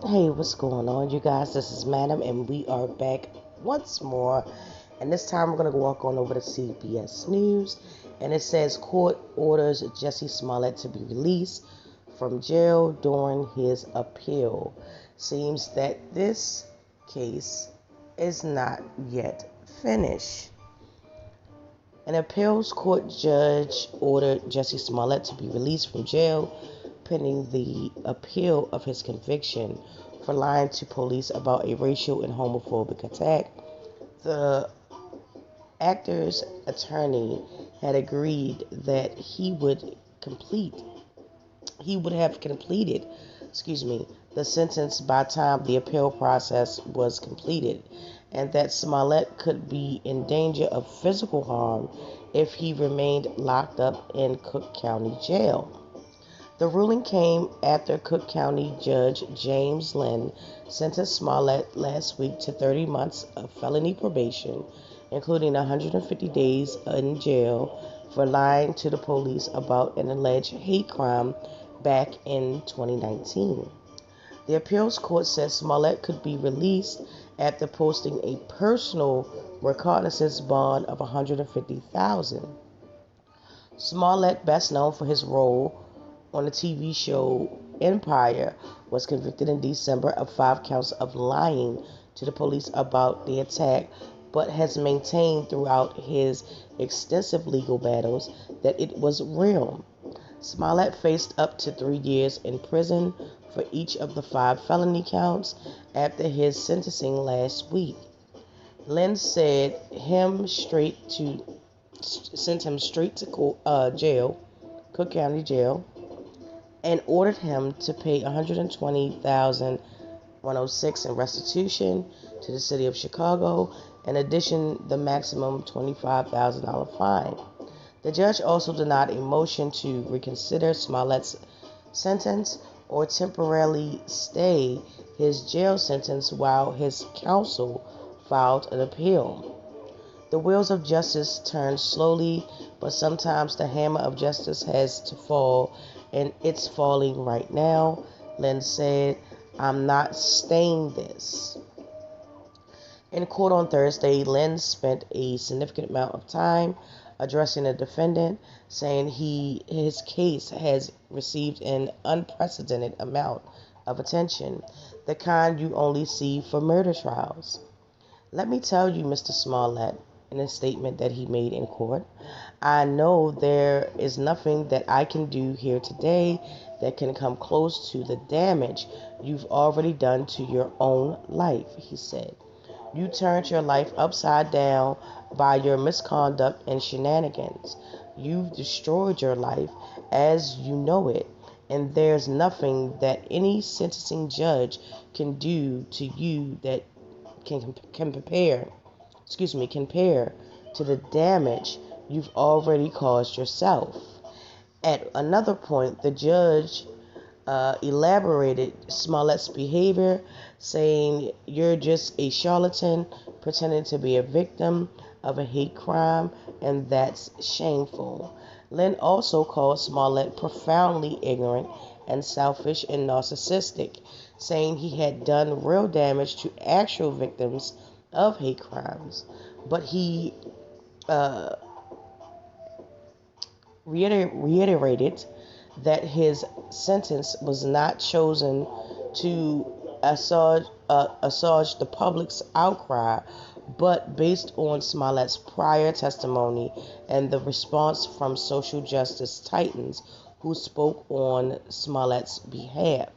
Hey, what's going on, you guys? This is Madam, and we are back once more. And this time we're going to walk on over to CBS News. And it says court orders Jussie Smollett to be released from jail during his appeal. Seems that this case is not yet finished. An appeals court judge ordered Jussie Smollett to be released from jail pending the appeal of his conviction for lying to police about a racial and homophobic attack. The actor's attorney had agreed that he would have completed, the sentence by the time the appeal process was completed, and that Smollett could be in danger of physical harm if he remained locked up in Cook County Jail. The ruling came after Cook County Judge James Lynn sentenced Smollett last week to 30 months of felony probation, including 150 days in jail for lying to the police about an alleged hate crime back in 2019. The appeals court said Smollett could be released after posting a personal reconnaissance bond of $150,000. Smollett, best known for his role on the TV show Empire, was convicted in December of 5 counts of lying to the police about the attack, but has maintained throughout his extensive legal battles that it was real. Smollett faced up to 3 years in prison for each of the 5 felony counts after his sentencing last week. Lynn sent him straight to jail, Cook County Jail, and ordered him to pay $120,106 in restitution to the city of Chicago, in addition the maximum $25,000 fine. The judge also denied a motion to reconsider Smollett's sentence or temporarily stay his jail sentence while his counsel filed an appeal. The wheels of justice turn slowly, but sometimes the hammer of justice has to fall, and it's falling right now. Lynn said, "I'm not staying this." In court on Thursday, Lynn spent a significant amount of time addressing the defendant, saying his case has received an unprecedented amount of attention, the kind you only see for murder trials. "Let me tell you, Mr. Smollett," in a statement that he made in court, "I know there is nothing that I can do here today that can come close to the damage you've already done to your own life," he said. "You turned your life upside down by your misconduct and shenanigans. You've destroyed your life as you know it, and there's nothing that any sentencing judge can do to you that can compare to the damage you've already caused yourself." At another point, the judge elaborated Smollett's behavior, saying, "You're just a charlatan pretending to be a victim of a hate crime, and that's shameful." Lynn also called Smollett profoundly ignorant and selfish and narcissistic, saying he had done real damage to actual victims of hate crimes. But he uh, reiterated that his sentence was not chosen to assuage the public's outcry, but based on Smollett's prior testimony and the response from social justice titans who spoke on Smollett's behalf.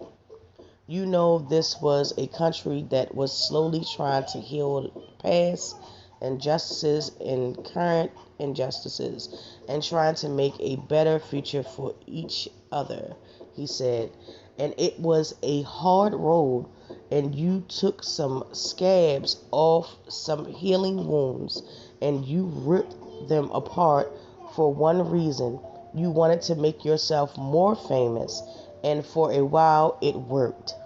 "You know, this was a country that was slowly trying to heal past injustices and current injustices, and trying to make a better future for each other," he said. "And it was a hard road, and you took some scabs off some healing wounds, and you ripped them apart for one reason. You wanted to make yourself more famous, and for a while it worked.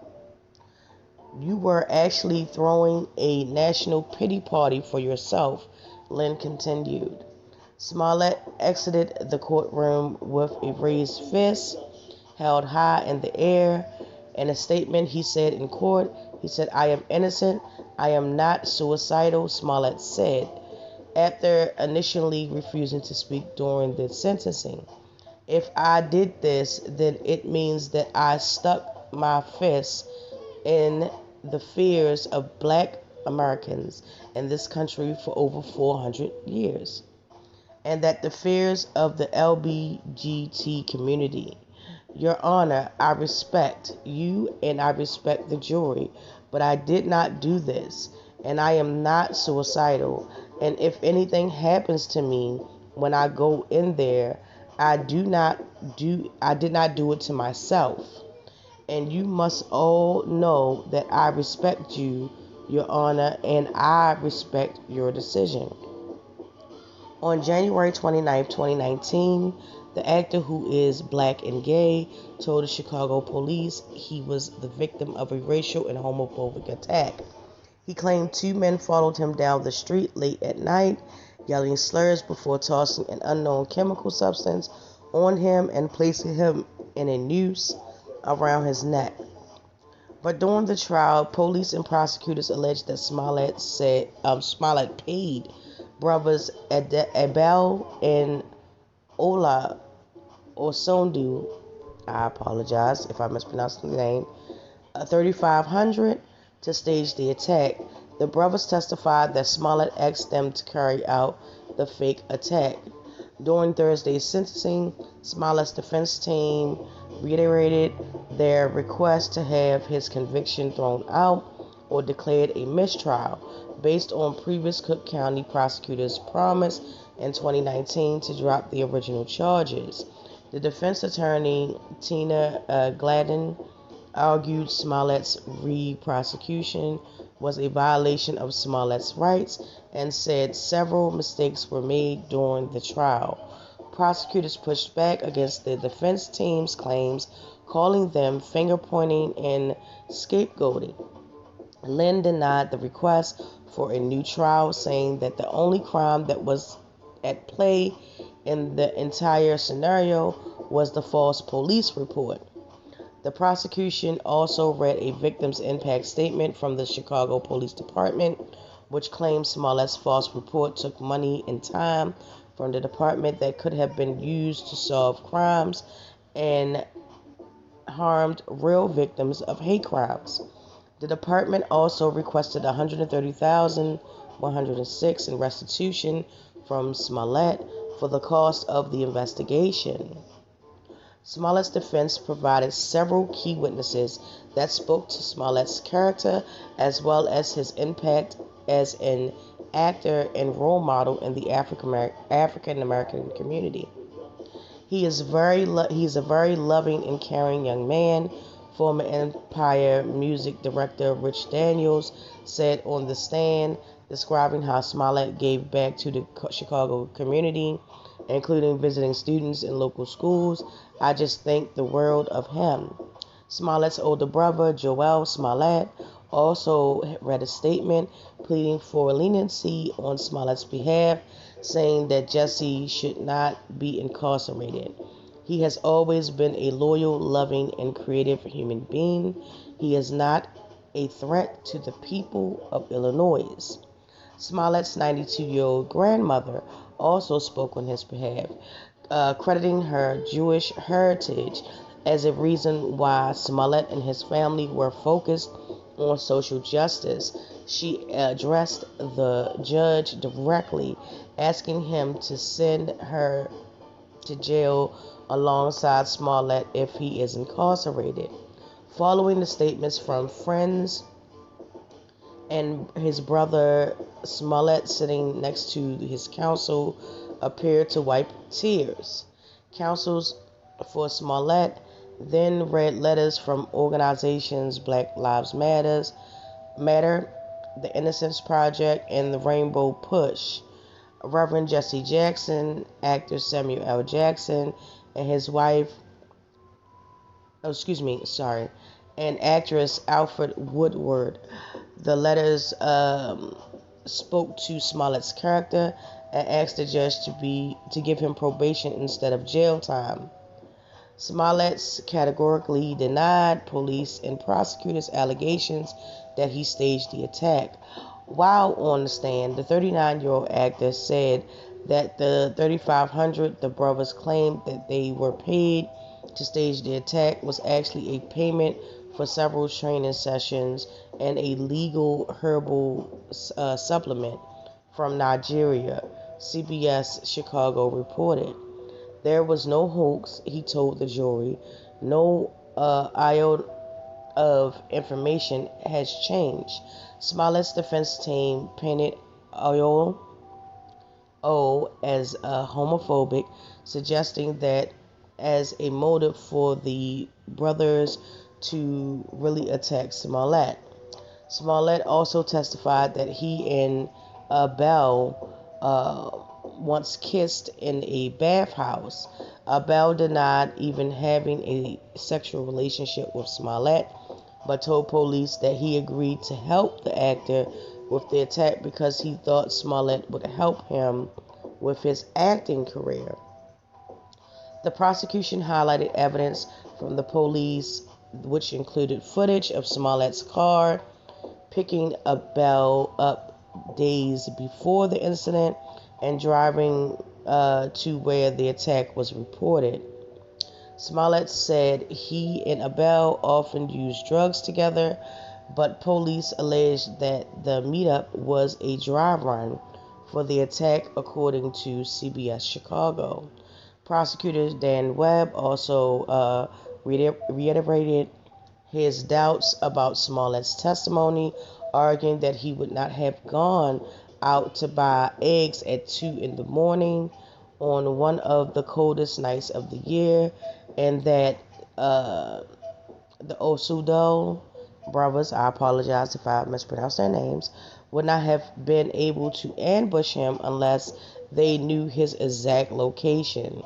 You were actually throwing a national pity party for yourself," Lynn continued. Smollett exited the courtroom with a raised fist held high in the air, In a statement he said in court, he said, "I am innocent. I am not suicidal," Smollett said, after initially refusing to speak during the sentencing. "If I did this, then it means that I stuck my fist in the fears of black Americans in this country for over 400 years, and that the fears of the LBGT community. Your Honor, I respect you and I respect the jury, but I did not do this, and I am not suicidal, and if anything happens to me when I go in there, I did not do it to myself. And you must all know that I respect you, Your Honor, and I respect your decision." On January 29, 2019, the actor, who is black and gay, told the Chicago police he was the victim of a racial and homophobic attack. He claimed two men followed him down the street late at night, yelling slurs before tossing an unknown chemical substance on him and placing him in a noose around his neck. But during the trial, police and prosecutors alleged that Smollett paid brothers Abel and Ola Osondu, I apologize if I mispronounced the name, $3,500 to stage the attack. The brothers testified that Smollett asked them to carry out the fake attack. During Thursday's sentencing, Smollett's defense team reiterated their request to have his conviction thrown out or declared a mistrial based on previous Cook County prosecutors' promise in 2019 to drop the original charges. The defense attorney, Tina Gladden, argued Smollett's re-prosecution was a violation of Smollett's rights and said several mistakes were made during the trial. Prosecutors pushed back against the defense team's claims, calling them finger-pointing and scapegoating. Lynn denied the request for a new trial, saying that the only crime that was at play in the entire scenario was the false police report. The prosecution also read a victim's impact statement from the Chicago Police Department, which claims Smollett's false report took money and time from the department that could have been used to solve crimes and harmed real victims of hate crimes. The department also requested $130,106 in restitution from Smollett for the cost of the investigation. Smollett's defense provided several key witnesses that spoke to Smollett's character as well as his impact as an actor and role model in the African American community. He's a very loving and caring young man, former Empire music director Rich Daniels said on the stand, describing how Smollett gave back to the Chicago community, including visiting students in local schools. "I just think the world of him." Smollett's older brother, Joel Smollett, also read a statement pleading for leniency on Smollett's behalf, saying that Jussie should not be incarcerated. "He has always been a loyal, loving, and creative human being. He is not a threat to the people of Illinois." Smollett's 92-year-old grandmother also spoke on his behalf, crediting her Jewish heritage as a reason why Smollett and his family were focused on social justice. She addressed the judge directly, asking him to send her to jail alongside Smollett if he is incarcerated. Following the statements from friends and his brother, Smollett, sitting next to his counsel, appeared to wipe tears. Counsels for Smollett then read letters from organizations Black Lives Matter, the Innocence Project, and the Rainbow Push. Reverend Jesse Jackson, actor Samuel L. Jackson, and his wife, and actress Alfred Woodward. The letters spoke to Smollett's character and asked the judge to give him probation instead of jail time. Smollett categorically denied police and prosecutors' allegations that he staged the attack. While on the stand, the 39-year-old actor said that the $3,500 the brothers claimed that they were paid to stage the attack was actually a payment for several training sessions and a legal herbal supplement from Nigeria, CBS Chicago reported. There was no hoax, he told the jury. No iota of information has changed. Smollett's defense team painted Oyo as homophobic, suggesting that as a motive for the brothers to really attack Smollett. Smollett also testified that he and Bell once kissed in a bathhouse. Bell denied even having a sexual relationship with Smollett, but told police that he agreed to help the actor with the attack because he thought Smollett would help him with his acting career. The prosecution highlighted evidence from the police, which included footage of Smollett's car picking Bell up days before the incident and driving to where the attack was reported. Smollett said he and Abel often used drugs together, but police alleged that the meetup was a dry run for the attack, according to CBS Chicago. Prosecutor Dan Webb also reiterated his doubts about Smollett's testimony, arguing that he would not have gone out to buy eggs at 2 in the morning on one of the coldest nights of the year, and that the Osudo brothers, I apologize if I mispronounced their names, would not have been able to ambush him unless they knew his exact location.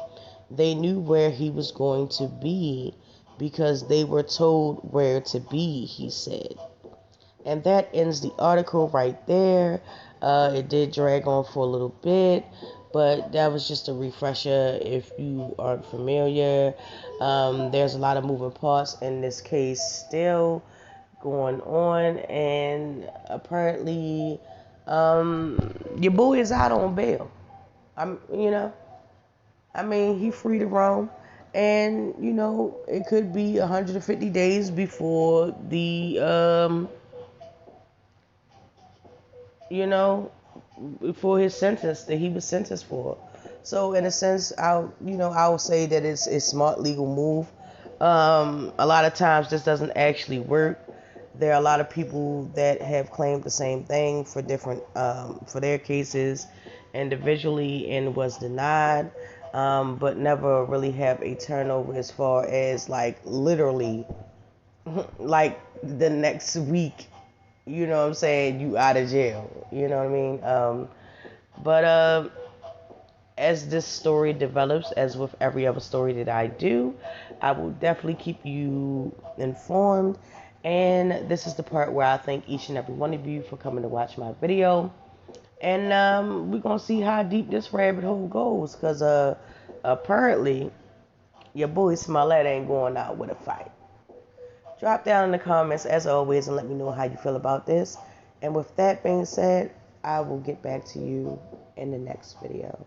They knew where he was going to be because they were told where to be, he said. And that ends the article right there. It did drag on for a little bit, but that was just a refresher if you aren't familiar. There's a lot of moving parts in this case still going on, and apparently your boy is out on bail. He free to roam, and it could be 150 days before the before his sentence that he was sentenced for. So in a sense, I will say that it's a smart legal move. A lot of times this doesn't actually work. There are a lot of people that have claimed the same thing for different for their cases individually and was denied, but never really have a turnover as far as like literally like the next week. You know what I'm saying? You out of jail. You know what I mean? But as this story develops, as with every other story that I do, I will definitely keep you informed. And this is the part where I thank each and every one of you for coming to watch my video. And we're going to see how deep this rabbit hole goes. Because apparently, your boy Smollett ain't going out with a fight. Drop down in the comments, as always, and let me know how you feel about this. And with that being said, I will get back to you in the next video.